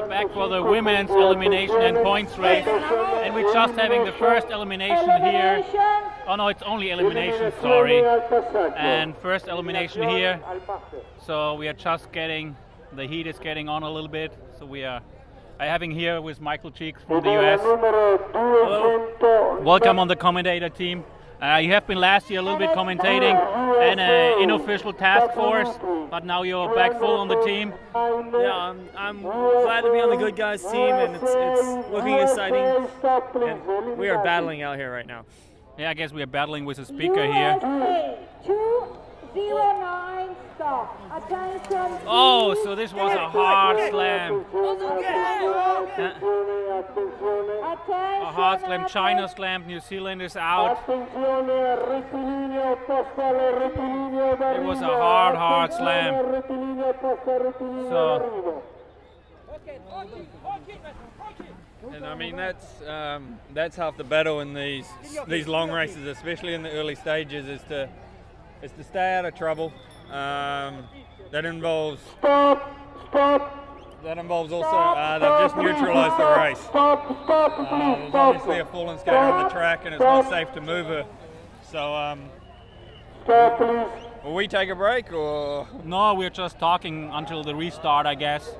back for the women's elimination and points race, and we're just having the first elimination here. Oh no, it's only elimination, sorry. And first elimination here. So we are just getting, the heat is getting on a little bit. So we are having here with Michael Cheeks from the US. Hello. Welcome on the commentator team. You have been last year a little bit commentating and an unofficial task force, but now you're back full on the team. Yeah, I'm glad to be on the good guys team, and it's looking exciting. And we are battling out here right now. Yeah, I guess we are battling with a speaker here. 209 stop. Attention. Oh, so this was a hard slam. A hard slam. China slammed. New Zealand is out. It was a hard slam. So. And I mean that's half the battle in these long races, especially in the early stages, is to stay out of trouble. That involves also they've just neutralised the race. There's obviously a fallen skater on the track, and it's not safe to move her. So will we take a break or? No, we're just talking until the restart, I guess.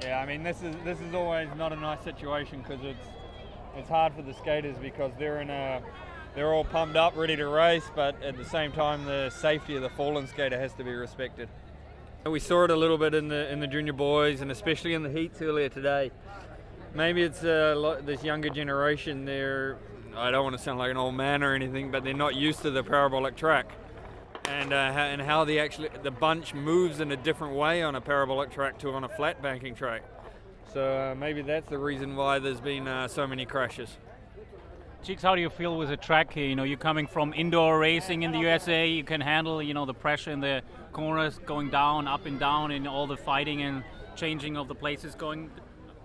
Yeah, I mean this is always not a nice situation because it's hard for the skaters because they're all pumped up, ready to race, but at the same time the safety of the fallen skater has to be respected. We saw it a little bit in the junior boys and especially in the heats earlier today. Maybe it's this younger generation. I don't want to sound like an old man or anything, but they're not used to the parabolic track. And how the bunch moves in a different way on a parabolic track to on a flat banking track. So maybe that's the reason why there's been so many crashes. Cheeks, how do you feel with the track here? You know, you're coming from indoor racing in the USA. You can handle, you know, the pressure in the corners going down, up and down, and all the fighting and changing of the places going.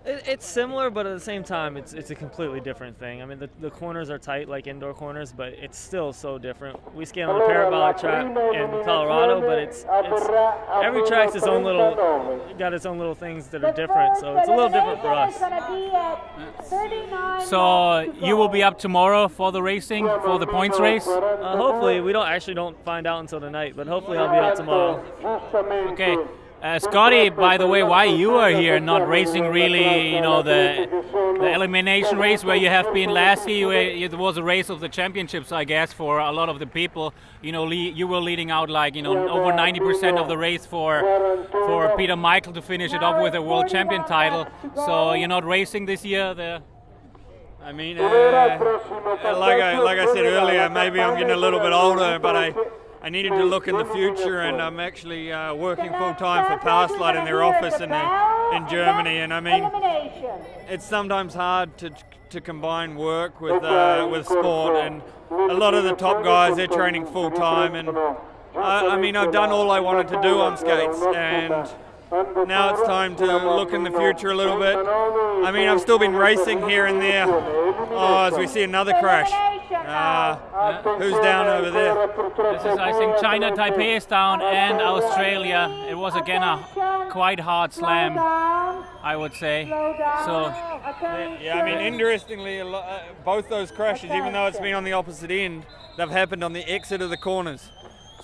It's similar, but at the same time, it's a completely different thing. I mean, the corners are tight like indoor corners, but it's still so different. We skate on a parabolic track in Colorado, but it's every track's got its own little things that are different, so it's a little different for us. So you will be up tomorrow for the racing, for the points race? Hopefully, we don't find out until tonight, but hopefully I'll be out tomorrow. Okay. Scotty, by the way, why you are here not racing really, you know, the elimination race where you have been last year? It was a race of the championships, I guess, for a lot of the people. You know, you were leading out like, you know, over 90% of the race for Peter Michael to finish it up with a world champion title. So you're not racing this year? I mean, like I said earlier, maybe I'm getting a little bit older, but I needed to look in the future, and I'm actually working full-time for Powerslide in their office in Germany. And I mean, it's sometimes hard to combine work with sport, and a lot of the top guys, they're training full-time. And I mean, I've done all I wanted to do on skates, and now it's time to look in the future a little bit. I mean, I've still been racing here and there. Oh, as we see another crash. Who's down over there? This is, I think, China, Taipei is down, and Australia. It was again a quite hard slam, I would say. So, yeah, I mean, interestingly, both those crashes, even though it's been on the opposite end, they've happened on the exit of the corners.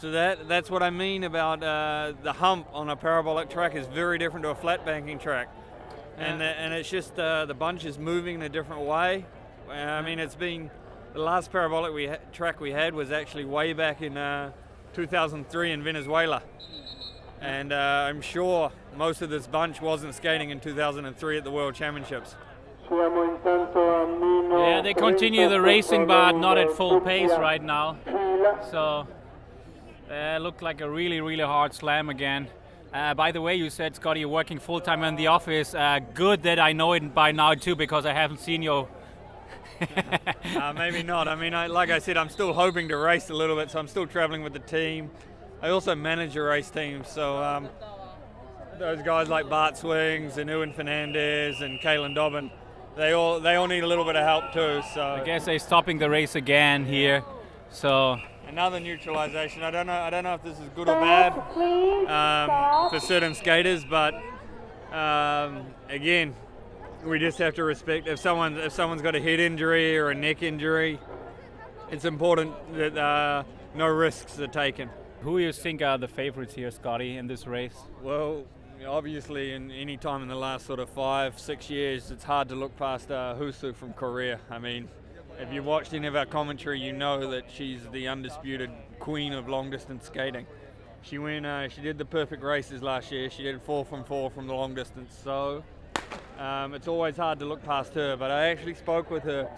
So that's what I mean about the hump on a parabolic track is very different to a flat banking track, and it's just the bunch is moving in a different way. I mean, it's been. The last parabolic track we had was actually way back in 2003 in Venezuela. And I'm sure most of this bunch wasn't skating in 2003 at the World Championships. Yeah, they continue the racing, but not at full pace right now. So it looked like a really, really hard slam again. By the way, you said, Scotty, you're working full-time in the office. Good that I know it by now too, because I haven't seen you. Maybe not. I mean, like I said, I'm still hoping to race a little bit, so I'm still traveling with the team. I also manage a race team, so those guys like Bart Swings and Ewan Fernandez and Kalen Dobbin, they all need a little bit of help too. So I guess they're stopping the race again here. So another neutralization. I don't know if this is good or bad for certain skaters, but again, we just have to respect if someone's got a head injury or a neck injury, it's important that no risks are taken. Who do you think are the favorites here, Scotty, in this race? Well, obviously, in any time in the last sort of 5-6 years, it's hard to look past Husu from Korea. I mean, if you've watched any of our commentary, you know that she's the undisputed queen of long distance skating. She did the perfect races last year. She did 4 from 4 from the long distance. So it's always hard to look past her. But I actually spoke with her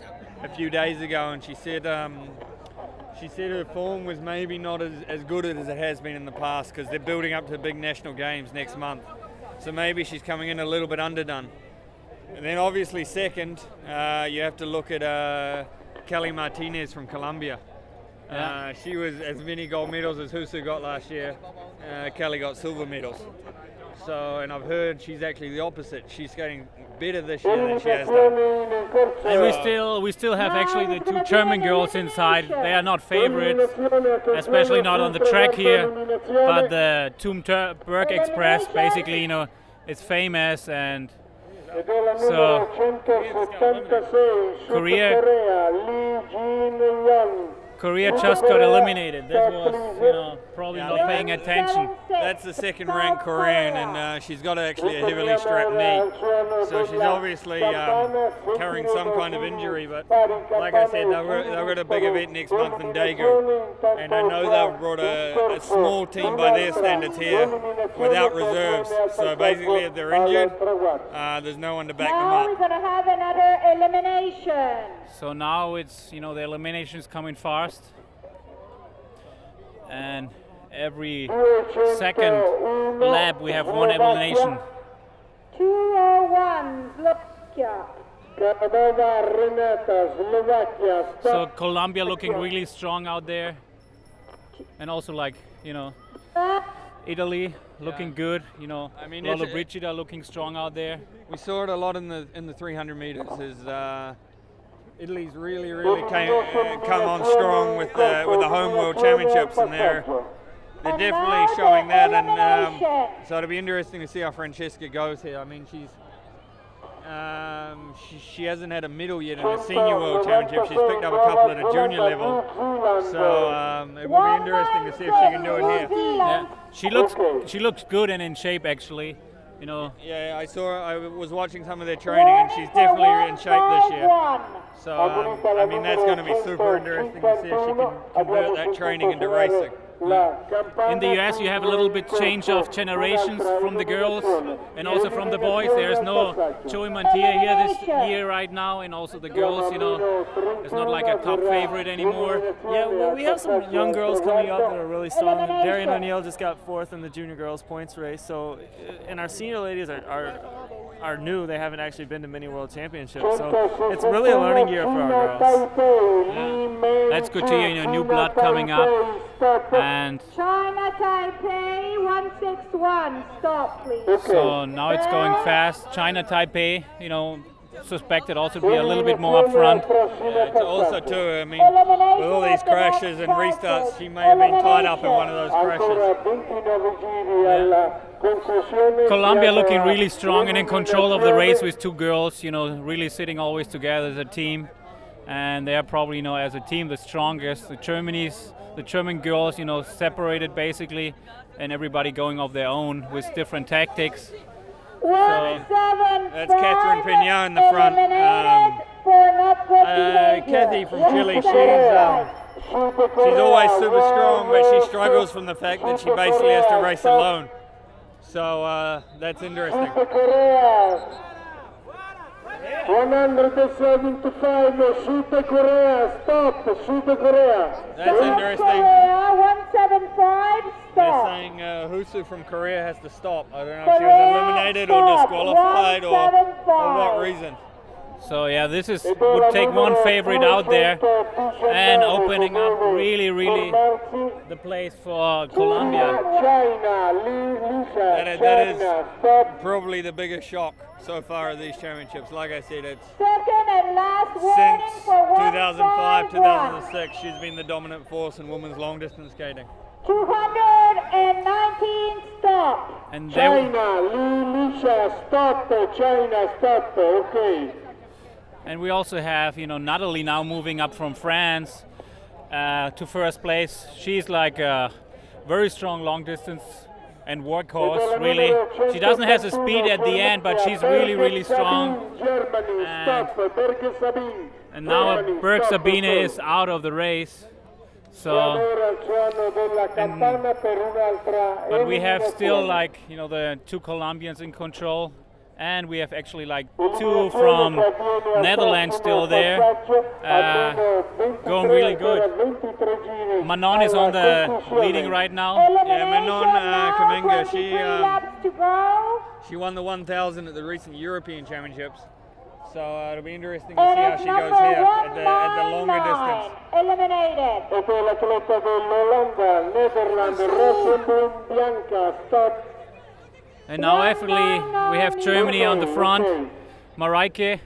a few days ago, and she said her form was maybe not as good as it has been in the past because they're building up to the big national games next month. So maybe she's coming in a little bit underdone. And then obviously second, you have to look at Kelly Martinez from Colombia. Yeah. She was as many gold medals as Husu got last year. Kelly got silver medals. So, and I've heard she's actually the opposite. She's skating better this year than she has done. And we still have actually the 2 German girls inside. They are not favorites, especially not on the track here. But the Berg Express, basically, you know, it's famous, and so Korea just got eliminated. This was, you know, probably not paying attention. That's the second ranked Korean, and she's got actually a heavily strapped knee. So she's obviously carrying some kind of injury, but like I said, they've got a big event next month in Daegu. And I know they've brought a small team by their standards here without reserves. So basically if they're injured, there's no one to back them Now up. we're going to have another elimination. So now it's, you know, the elimination is coming fast. And every second lap we have 1 elimination. 201, Slovakia. So Colombia looking really strong out there. And also, like, you know, Italy looking good, you know. I mean, Brigida looking strong out there. We saw it a lot in the 300 meters. Italy's really come on strong with the home world championships, and they're definitely showing that. And so it'll be interesting to see how Francesca goes here. I mean, she hasn't had a medal yet in the senior world championship. She's picked up a couple at a junior level, so it will be interesting to see if she can do it here. Yeah, she looks good and in shape, actually. You know. Yeah, I was watching some of their training, and she's definitely in shape this year. So I mean, that's going to be super interesting to see if she can convert that training into racing. In the US, you have a little bit change of generations from the girls and also from the boys. There's no Joey Montier here this year right now, and also the girls, you know, it's not like a top favorite anymore. Yeah, well, we have some young girls coming up that are really strong. Darian O'Neill just got 4th in the junior girls points race. So, and our senior ladies are new. They haven't actually been to mini world championships. So it's really a learning year for our girls. Yeah. That's good to hear, you know, new blood coming up. And China Taipei 161, stop please. so now it's going fast. China Taipei, you know, suspected also to be a little bit more up front. Yeah, it's also too, I mean, with all these crashes and restarts, she may have been tied up in one of those crashes. Colombia looking really strong and in control of the race with 2 girls, you know, really sitting always together as a team. And they are probably, you know, as a team the strongest. The German girls, you know, separated basically, and everybody going off their own with different tactics. So, that's Catherine Piña in the front. Kathy from Chile, she's always super strong, but she struggles from the fact that she basically has to race alone. So that's interesting. 175, Shute Korea, stop, Shute Korea. That's interesting. 175, They're stop. saying Husu from Korea has to stop. I don't know if she was eliminated or disqualified or what reason. So yeah, this would take one favorite out there and opening up really the place for Colombia. That is probably the biggest shock so far of these championships. Like I said, it's Second and last since warning for 2005, 2006, she's been the dominant force in women's long distance skating. 219 stop. stop. And China, Lisha, stop. China, stop. Okay. And we also have, Natalie now moving up from France to first place. She's like a very strong long distance and workhorse, really. She doesn't have the speed at the end, but she's really, really strong. And now Berg Sabine is out of the race. So, but we have still the two Colombians in control. And we have actually two from Netherlands still there, going really good. Manon is on the leading right now. Yeah, Manon Kamenga, she won the 1000 at the recent European Championships. So it'll be interesting to see how she goes here at the longer distance. Eliminated. And now actually we have Germany on the front, Mareike.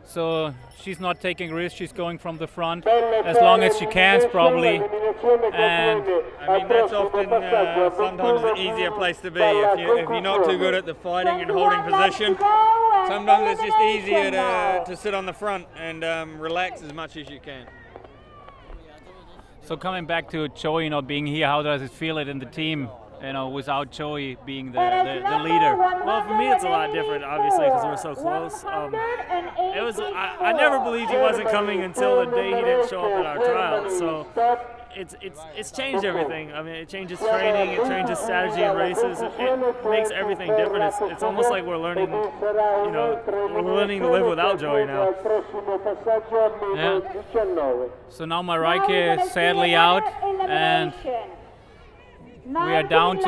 So she's not taking risks, she's going from the front as long as she can probably. And I mean, that's often sometimes the easier place to be. If you're not too good at the fighting and holding position, sometimes it's just easier to sit on the front and relax as much as you can. so coming back to Joey not being here, how does it feel in the team? Without Joey being the leader. Well, for me, it's a lot different, obviously, because we're so close. It was I never believed he wasn't coming until the day he didn't show up at our trial. So it's changed everything. I mean, it changes training, it changes strategy in races. It makes everything different. It's almost like we're learning, we're learning to live without Joey now. Yeah. So now Mareike is sadly out, and we are down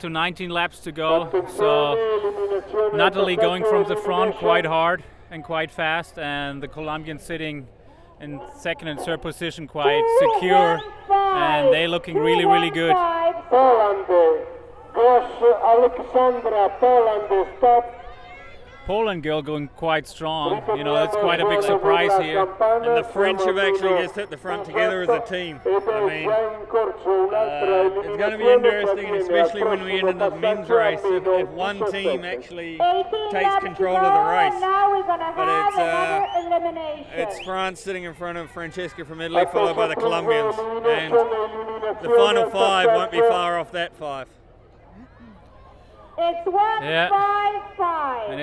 to 19 laps to go. So Natalie going from the front quite hard and quite fast, and the Colombian sitting in second and third position quite secure, and they looking really, really good. Poland girl going quite strong. That's quite a big surprise here. And the French have actually just hit the front together as a team. I mean, it's going to be interesting, especially when we enter the men's race, if one team actually takes control of the race. But it's France sitting in front of Francesca from Italy, followed by the Colombians. And the final 5 won't be far off that 5. It's 1-5-5. And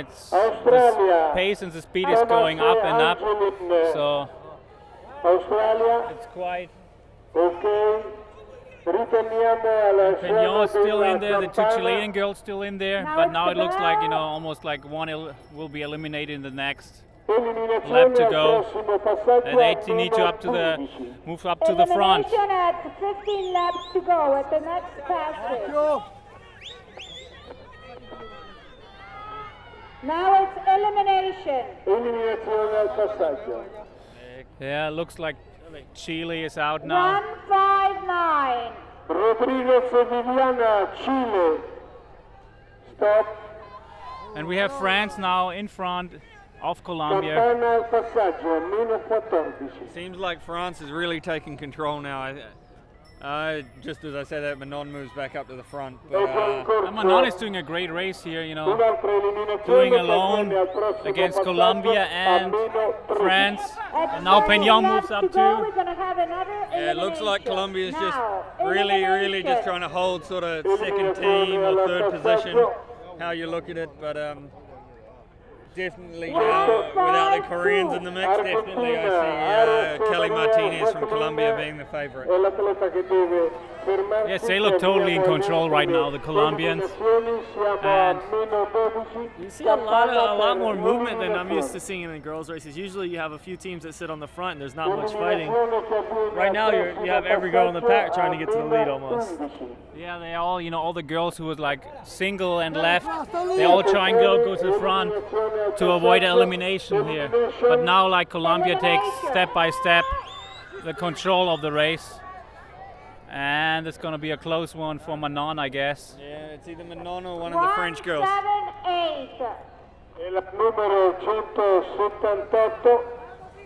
the pace and the speed is going up and up. So it's quite. Pignon is still in there, the two Chilean girls still in there, but now it looks like almost like one will be eliminated in the next lap to go, and they need to move up to the front. 15 laps to go at the next passage. Now it's elimination. Yeah, looks like Chile is out now. 1-5-9. Rodriguez Viviana, Chile. Stop. And we have France now in front of Colombia. Campana al passaggio, -14. Seems like France is really taking control now. Just as I said that, Manon moves back up to the front. But, Manon is doing a great race here, doing alone against Colombia and France. And now Pignon moves up too. Yeah, it looks like Colombia is just really just trying to hold sort of second team or third position, how you look at it. But definitely now, without the Koreans in the mix, definitely I see Kelly Martinez from Colombia being the favorite. Yes, they look totally in control right now, the Colombians. And you see a lot more movement than I'm used to seeing in the girls' races. Usually you have a few teams that sit on the front and there's not much fighting. Right now you have every girl in the pack trying to get to the lead almost. Yeah, they all, all the girls who was like single and left, they all try and go to the front to avoid elimination here. But now like Colombia takes step by step the control of the race. And it's going to be a close one for Manon, I guess. Yeah, it's either Manon or one of the French girls. 1-7-8. Il numero 178,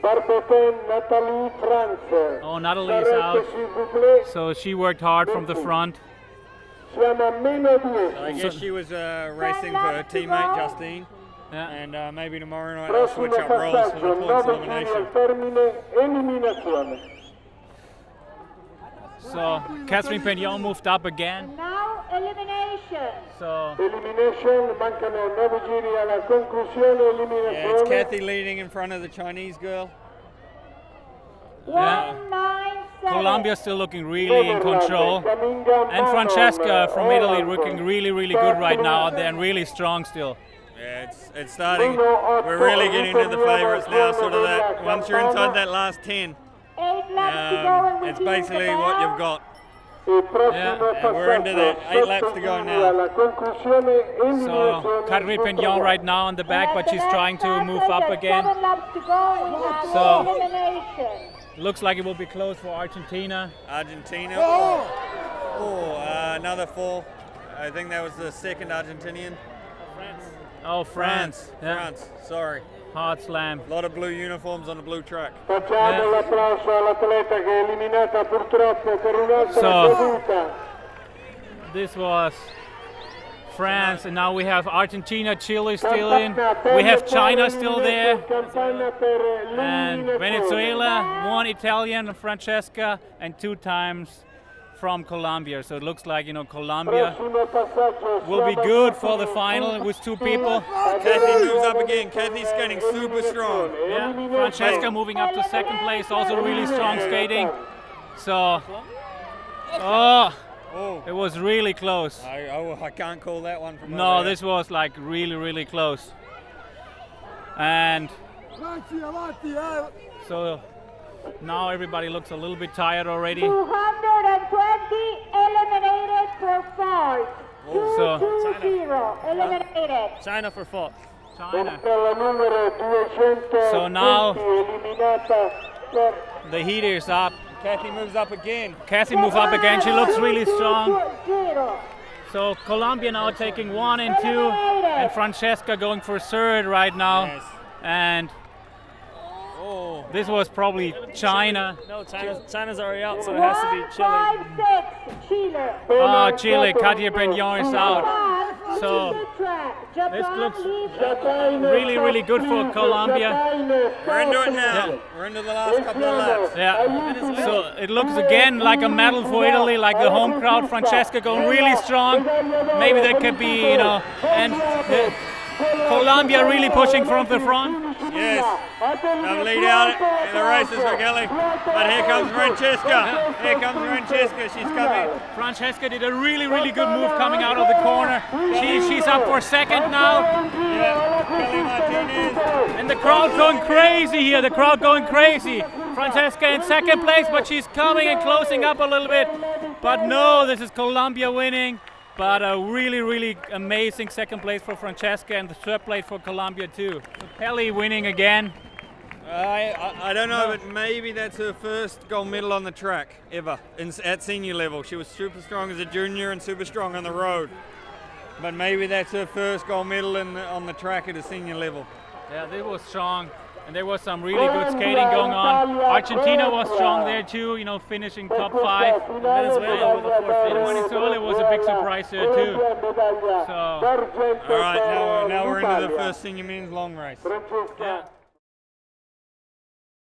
Barbotin Nathalie, France. Oh, Natalie is out. So she worked hard from the front. Siamo a meno 10. I guess she was racing for her teammate Justine. Yeah. And maybe tomorrow night I'll switch Prossimo up roles for the passaggio, points 9 giri elimination. al termine, eliminazione. So Catherine Pignon moved up again. Now elimination. So Elimination, mancano 9 giri alla conclusione, Yeah, it's eliminazione. Kathy leading in front of the Chinese girl. 197. Colombia still looking really in control. And Francesca from Italy looking really, really good right now out there and really strong still. Yeah, it's starting. We're really getting into the favourites now. Sort of that. Once you're inside that last 10, 8 laps to go in it's the basically what you've got. Il prossimo Yeah, we're into that. 8 laps to go now. alla conclusione, So eliminazione. Catherine Pignon right now on the back, but she's trying to move up again. 7 laps to go. We have So- elimination. Looks like it will be close for Argentina. Argentina. Another fall. I think that was the second Argentinian. Oh, France. Yeah. France. Sorry. Hard slam. A lot of blue uniforms on the blue track. Facciamo l'applauso all'atleta che è eliminata purtroppo per un'altra So- caduta. This was France, and now we have Argentina, Chile still in. We have China still there. And Venezuela, 1 Italian, Francesca, and 2 times from Colombia. So it looks like, Colombia Prossimo passaggio, will be good for the final with 2 people. Kathy moves up again. Kathy's skating super strong. Yeah, Francesca moving up to 2nd place, also really strong skating. So, Oh, it was really close. I can't call that one from No, over this was like really, really close. And so now everybody looks a little bit tired already. 220 eliminated for fault. So 2-0 eliminated. China for fault. China. la numero 220 So now eliminata per the heat is up. Kathy moves up again. Kathy move up again. She looks really strong. 2-0. So Colombia now taking 1 and 2, and Francesca going for 3rd right now. Yes. And Oh, this was probably China. No, China's already out, so it has to be Chile. 156 Chile. Oh, Chile, Katia Pignon is out. So this looks really, really good for Colombia. we're into it now. Yeah. We're into the last couple of laps. Yeah. So it looks again like a medal for Italy, like the home crowd. Francesca going really strong. Maybe that could be, and Colombia really pushing from the front. Yes. They'll lead out in the races for Kelly. But here comes Francesca. Here comes Francesca. She's coming. Francesca did a really, really good move coming out of the corner. She's up for 2nd now. Yeah. Kelly Martinez. And the crowd going crazy here. The crowd going crazy. Francesca in 2nd place, but she's coming and closing up a little bit. But no, this is Colombia winning. But a really, really amazing 2nd place for Francesca and the 3rd place for Colombia too. So Kelly winning again. I don't know, but maybe that's her first gold medal on the track ever at senior level. She was super strong as a junior and super strong on the road. But maybe that's her first gold medal on the track at a senior level. Yeah, they were strong. And there was some really good skating going on. Argentina was strong there too, finishing top 5. Venezuela with a 4th finish. Venezuela was a big surprise there too. So, All right, now we're into the first senior men's long race. yeah.